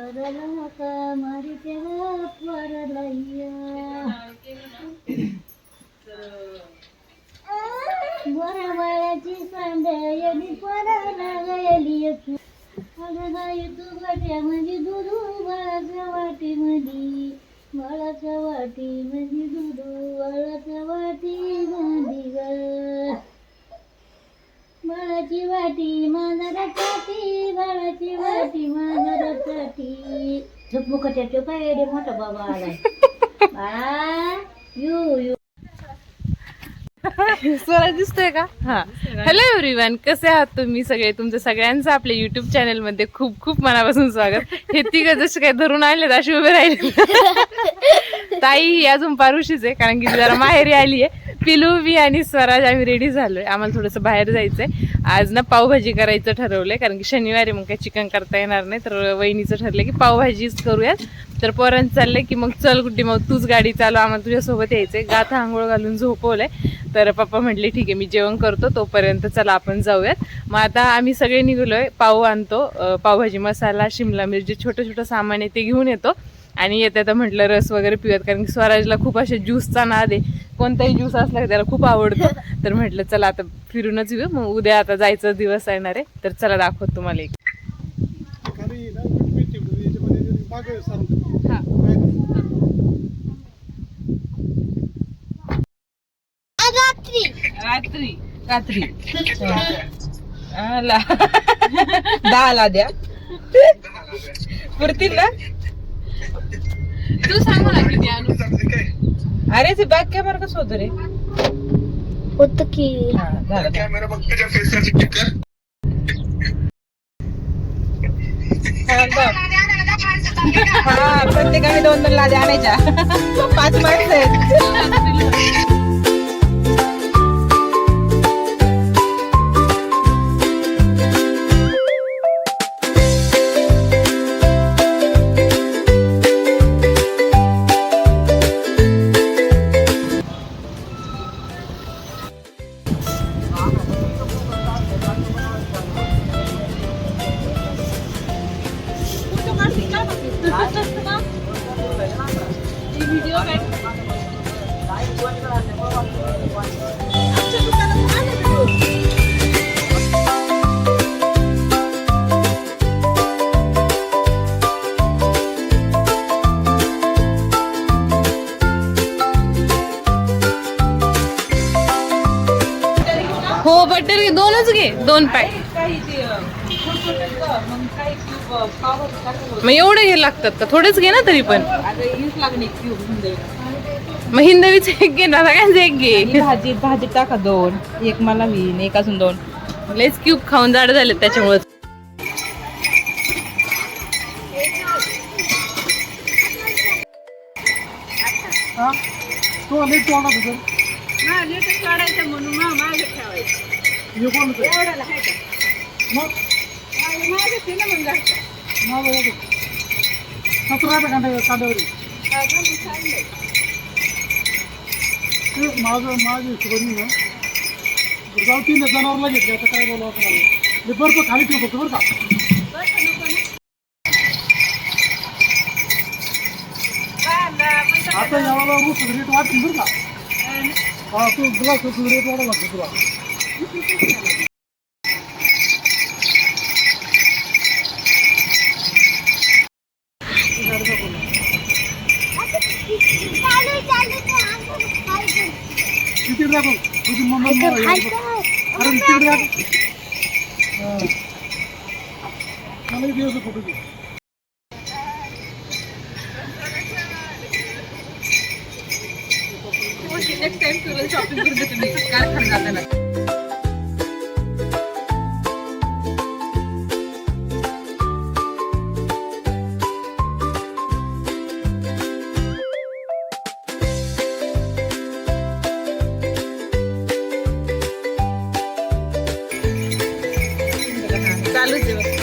वरला का मारी तेरा वरलैया वरवाळ्याची सांडयली पराला गयली अगं गाई तू वाट्यामध्ये दूध बाळाच्या वाटीमध्ये बाळाच्या वाटीमध्ये दूध बाळाच्या वाटीमध्ये ग बाळाची वाटी मांजरासाठी बाळाची वाटी मांजरासाठी झोपमुखट्याचे काय रे मोठा बाबा आलाय बाळा यू यू स्वरा दिसतोय का? हा. हॅलो एव्हरीवन, कसे आहात तुम्ही सगळे? तुमचं सगळ्यांचं आपल्या युट्यूब चॅनल मध्ये खूप खूप मनापासून स्वागत. हे तिघ जसे काय धरून आले अशी उभे राहिले. ताई ही अजून पारुशीच आहे, कारण की जरा माहेरी आली आहे. पिलू बी आणि स्वराज आम्ही रेडी झालोय. आम्हाला थोडंसं बाहेर जायचंय. आज ना पावभाजी करायचं ठरवलंय, कारण की शनिवारी मग काही चिकन करता येणार नाही. तर वहिनीचं ठरलं की पावभाजीच करूयात. तर पोरांचं चाललंय की मग चल गुड्डी मग तूच गाडी चालव, आम्हाला तुझ्यासोबत यायचंय. गाथा आंघोळ घालून झोपवलंय. तर पप्पा म्हटले ठीक आहे मी जेवण करतो, तोपर्यंत चला आपण जाऊयात. मग आता आम्ही सगळे निघलोय. पाव आणतो, पावभाजी मसाला, शिमला मिरची, छोटं छोटं सामान आहे ते घेऊन येतो. आणि येते तर म्हटलं रस वगैरे पिऊयात, कारण की स्वराजला खूप असे ज्यूसचा नाद आहे. कोणताही ज्यूस असला की त्याला खूप आवडतो. तर म्हटलं चला आता फिरूनच येऊ. मग उद्या आता जायचा दिवस येणार आहे. तर चला दाखवत तुम्हाला एक. रात्री रात्री दहाला द्या पुरतील ना. तू सांग मला किती आणू. अरे ते बॅग कॅमेरा कसं होतं रे? होत की हा प्रत्येकाने 2-2 लाद्या आणायच्या. 5 माणसं आहेत. हो बटर घे, 2च घे, 2 पॅक. मग एवढे घे लागतात का? थोडेच घे ना तरी पण. मग हिंदवीच एक घे ना, सगळ्यांचं एक घे. भाजी टाका 2, एक मला होईन, एक अजून 2. लयच क्यूब खाऊन जाड झाले त्याच्यामुळे. जनावरला घेतले आता काय बोलावं तुम्हाला. बरं खाली ठेव फक्त बरं का. आता याला रेट वाटतील बरं का. हा तू तुला रेट वाढवा लागतो तुला. किती दाखव तुझी मम्मा अरे तिकडे मला दिवस फोटो घे. नेक्स्ट टाइम तुला शॉपिंग करून देते मी. काय खरं जाताना चालूच आहे.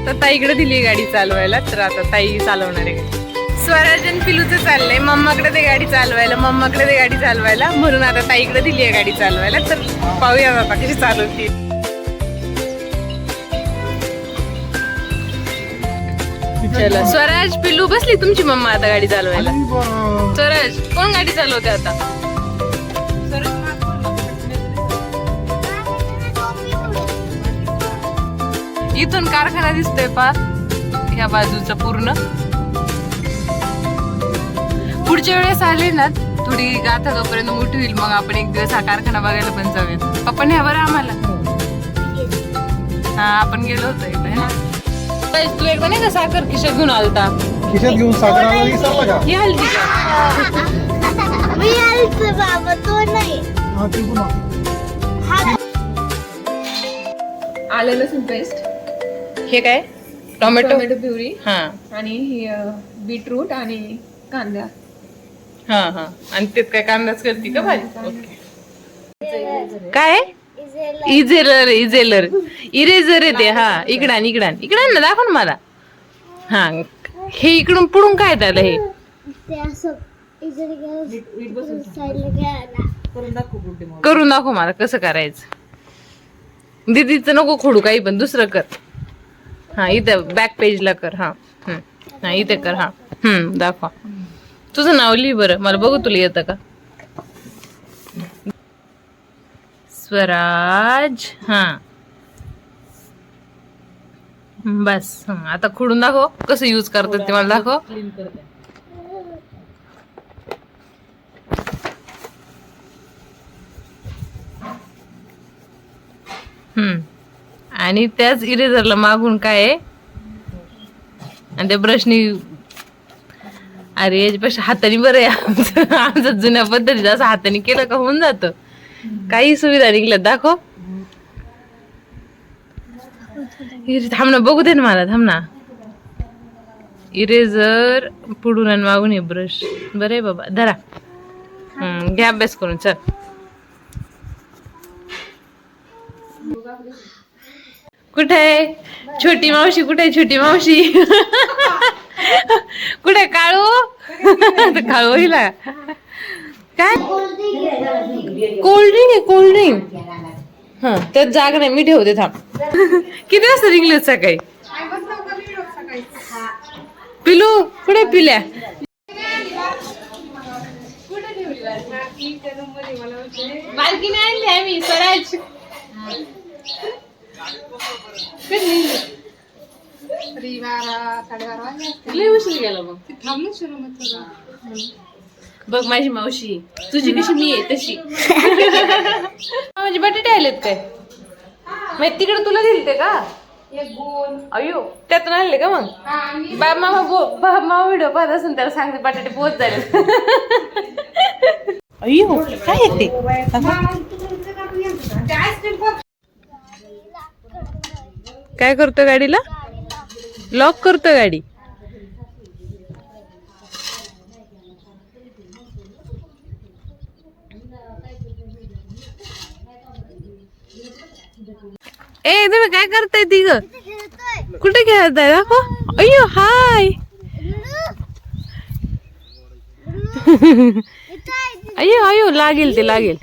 आता ताईकडे दिली गाडी चालवायला, तर आता ताई चालवणार आहे गाडी. स्वराज आणि पिलूचं चाललंय मम्माकडे ते गाडी चालवायला, मम्माकडे ते गाडी चालवायला, म्हणून आता ताईकडे दिली आहे गाडी चालवायला. तर पाहूया आता कशी चालवते. चला स्वराज पिलू बसली तुमची मम्मा आता गाडी चालवायला. स्वराज कोण गाडी चालवते आता? इथून कारखाना दिसतोय पा ह्या बाजूचा पूर्ण. पुढच्या वेळेस आले ना थोडी गाथा जोपर्यंत मोठी होईल मग आपण एक दिवस हा कारखाना बघायला पण जाऊयात. पप्पा ह्या बरं आम्हाला. हा आपण गेलो होतो एकदा ना. तू एकदा नाही का साखर खिशात घेऊन आलता? खिशात घेऊन साखर आला विसरला का? ही हलती का? मी आलतो बाबा, तो नाही. हा ती पुन्हा. आलं लसूण पेस्ट, हे काय? टोमॅटो प्युरी हा आणि बीटरूट आणि कांदा. हा हा आणि त्यात काय कांदाच करते का भाजी? ओके. काय इजेलर इजेलर इरेजर आहे ते. हा इकडान इकडान इकडान ना दाखव ना मला. हा हे इकडून पुढून काय त्याला हे ते असं साईडला घ्यायला. करून दाखव मला कसं करायचं. दीदीचं नको खोडू काही पण दुसरं कर. हा इथं बॅक पेजला कर. हा हा इथे कर. हा दाखवा. तुझं नाव लिही बरं मला बघू तुला येतं का. स्वराज. हा बस. आता खोडून दाखव कसं यूज करतात ते मला दाखव. आणि त्याच इरेझरला मागून काय आहे आणि त्या ब्रशनी. अरे याच्यापेक्षा हाताने बरं आहे आमचं जुन्या पद्धतीचं. असं हाताने केलं का होऊन जातं. काही सुविधा निघल्या दाखव. थांब ना बघू दे ना मला. थांब ना. इरेझर पुढून आणि मागून हे ब्रश. बरं आहे बाबा धरा. घ्या अभ्यास करून. चल कुठे आहे छोटी मावशी? कुठे आहे छोटी मावशी? कुठे काळू? काळू हिला काय कोल्ड्रिंक आहे? कोल्ड्रिंक हा त्यात जाग नाही. मी ठेवते थांब. किती वाजता निघले सकाळी? पिलू कुठे पिल्या? बालकीने आणली आम्ही. स्वराज लय उशीर गेला मग. बघ माझी मावशी तुझी कशी मी आहे तशी. माझे बटाटे आलेत काय? मग तिकडे तुला दिलते का? अयो त्यातून आणले का मग? मामा व्हिडिओ पाहत असेल त्याला सांगते बटाटे पोहोच झाले. अयो काय येते? काय करतो गाडीला? लॉक करतो गाडी. ए तुम्ही काय करताय ती ग? कुठे खेळताय दाखव. अय्यो हाय. अय्यो अय्यो लागेल ते लागेल.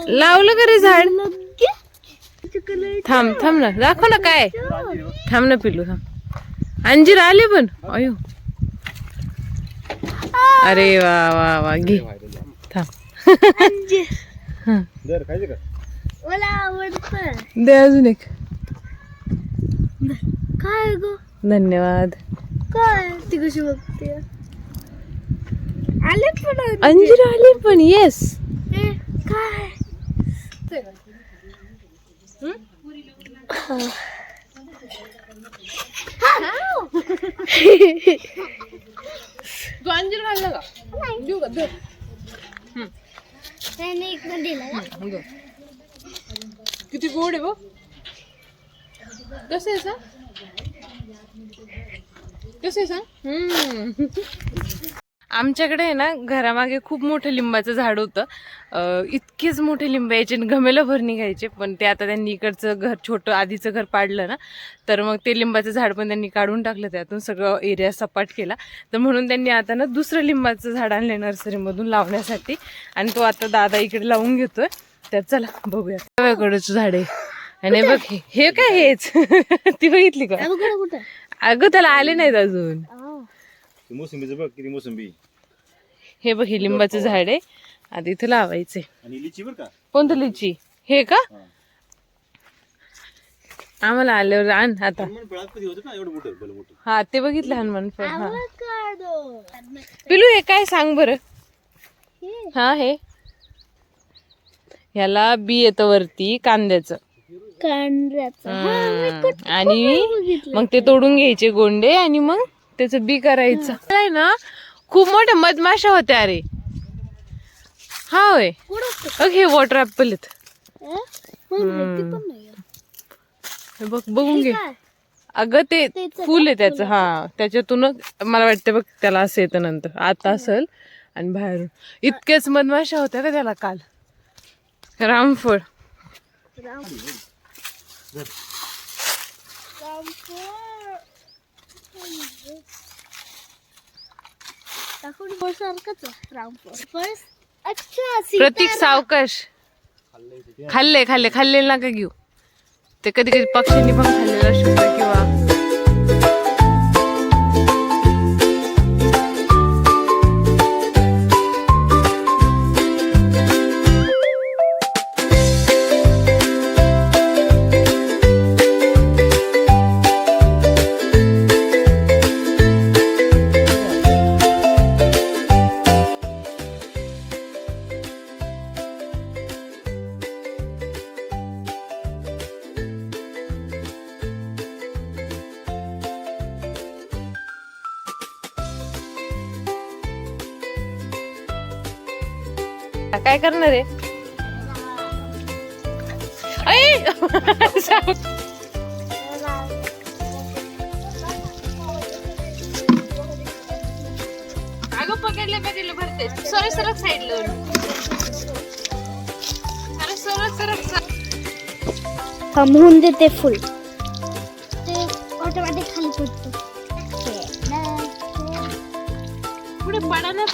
लावलं का रे झाड? थांब थांब ना दाखव ना काय. थांब ना पिलू थांब. अंजीर आले पण. अयो अरे वा वा वा घे. थांब मला आवडतं. दे अजून एक. काय ग? धन्यवाद. काय ती कशी बघते? आले पण अंजीर आले पण. येस काय? तू अंजीर खाल्लं का? देऊ का? धर. त्याने इकडे दिलं. किती गोड आहे बघ. कसं आहे सांग? कसं आहे सांग? आमच्याकडे आहे ना घरामागे खूप मोठं लिंबाचं झाड होतं. इतकेच मोठे लिंब यायचे गमेला भर निघायचे, पण ते आता त्यांनी इकडचं घर छोटं आधीचं घर पाडलं ना, तर मग ते लिंबाचं झाड पण त्यांनी काढून टाकलं, त्यातून सगळं एरिया सपाट केला. तर म्हणून त्यांनी आता ना दुसरं लिंबाचं झाड आणलं नर्सरीमधून लावण्यासाठी, आणि तो आता दादा इकडे लावून घेतोय. तर चला बघूया. सगळ्याकडचं झाड आहे. आणि बघ हे काय हेच ती बघितली का? कुठं अगं त्याला आले नाहीत अजून. मोसंबीचं बघ किती मोसंबी. हे बघ हे लिंबाचं झाड आहे, आता इथं लावायचंय. आणि लिची बरं का. कोणतं लिची? हे का? आम्हाला आल्यावर आण आता. कधी होतं ना एवढं मोठं भलं मोठं. हा ते बघितलं हनुमान फळ. हा पिलू हे काय सांग बरं? हा हे ह्याला बी येतं वरती कांद्याचं, आणि मग ते तोडून घ्यायचे गोंडे, आणि मग त्याचं बी करायचं. आहे ना खूप मोठ्या मधमाशा होत्या. अरे हा होय. हे वॉटर ऍपल आहेत. हे बघ बघून घे. अगं ते फुल आहे त्याचं. हा त्याच्यातूनच मला वाटतं बघ त्याला असं येतं नंतर. आता असेल. आणि बाहेरून इतक्याच मधमाशा होत्या का त्याला काल. रामफळ. प्रतीक सावकाश. खाल्ले नका घेऊ. ते कधी कधी पक्ष्यांनी पण खाल्लेलं असतं किंवा काय करणार आहे? अगं पकडले भरते. सरक साईडला. सरक. थांबवून देते फुल ते ऑटोमॅटिक खाली पडतं. पुढे पडा नाही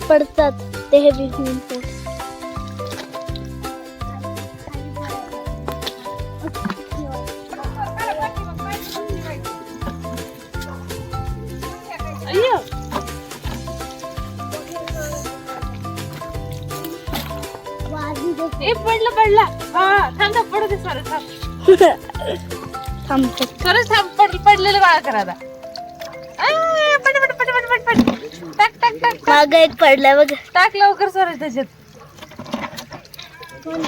पडतात ते हेवी होऊन पडतात. पडला. हा थांब पडू दे. थांब पडलेलं बाळा करा. टाक. मागं एक पडलाय बघ. टाक लवकर सर त्याच्यात. दोन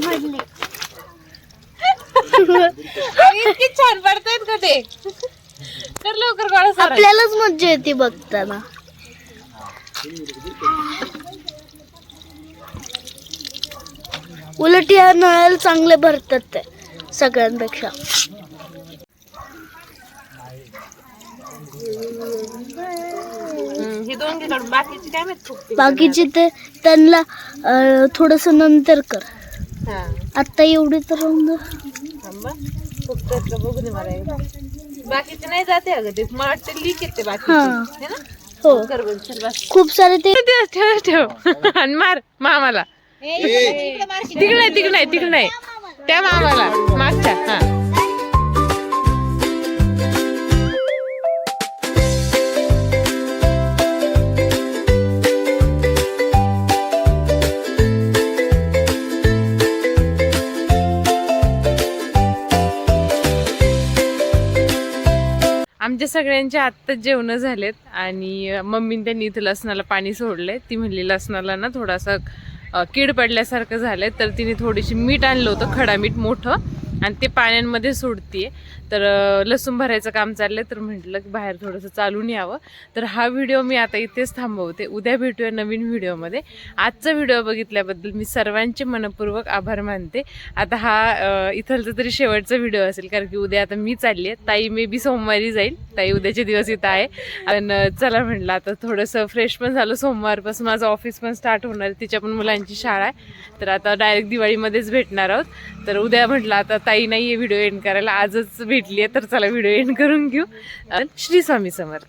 पडले. इतकी छान पडतायत का ते. कर लवकर गोळा सर. आपल्यालाच मज्जा येते बघताना. उलट या नळाला चांगले भरतात ते सगळ्यांपेक्षा. हे दोन घे काढून. बाकीची काय माहित. बाकीचे ते त्यांना थोडस नंतर कर. आता एवढी तर राहून दे. बघू दे मला. बाकीचे नाही जाते अगं ते. मला वाटतं लीक येते बाकी. हो खूप सारे ते ठेव आणि मार मामाला. तिकडे नाही त्या मामाला मागच्या. हा आमच्या सगळ्यांचे आत्ताच जेवण झालेत, आणि मम्मीने त्यांनी इथं लसणाला पाणी सोडलंय. ती म्हणली लसणाला ना थोडासा कीड पडल्यासारखं झालंय, तर तिने थोडीशी मीठ आणलं होतं, खडा मीठ मोठं, आणि ते पाण्यांमध्ये सोडतीये. तर लसूण भरायचं काम चाललंय, तर म्हटलं की बाहेर थोडंसं चालून यावं. तर हा व्हिडिओ मी आता इथेच थांबवते. उद्या भेटूया नवीन व्हिडिओमध्ये. आजचा व्हिडिओ बघितल्याबद्दल मी सर्वांचे मनपूर्वक आभार मानते. आता हा इथलचा तरी शेवटचा व्हिडिओ असेल, कारण की उद्या आता मी चालली आहे. ताई मे बी सोमवारी जाईल. ताई उद्याचे दिवस इथं आहे. आणि चला म्हटलं आता थोडंसं फ्रेश पण झालं. सोमवारपासून माझं ऑफिस पण स्टार्ट होणार आहे, तिच्या पण मुलांची शाळा आहे. तर आता डायरेक्ट दिवाळीमध्येच भेटणार आहोत. तर उद्या म्हटलं आता ताई नाही आहे व्हिडिओ एंड करायला, आजच भेटली आहे, तर चला व्हिडिओ एंड करून घेऊ. श्री स्वामी समर्थ.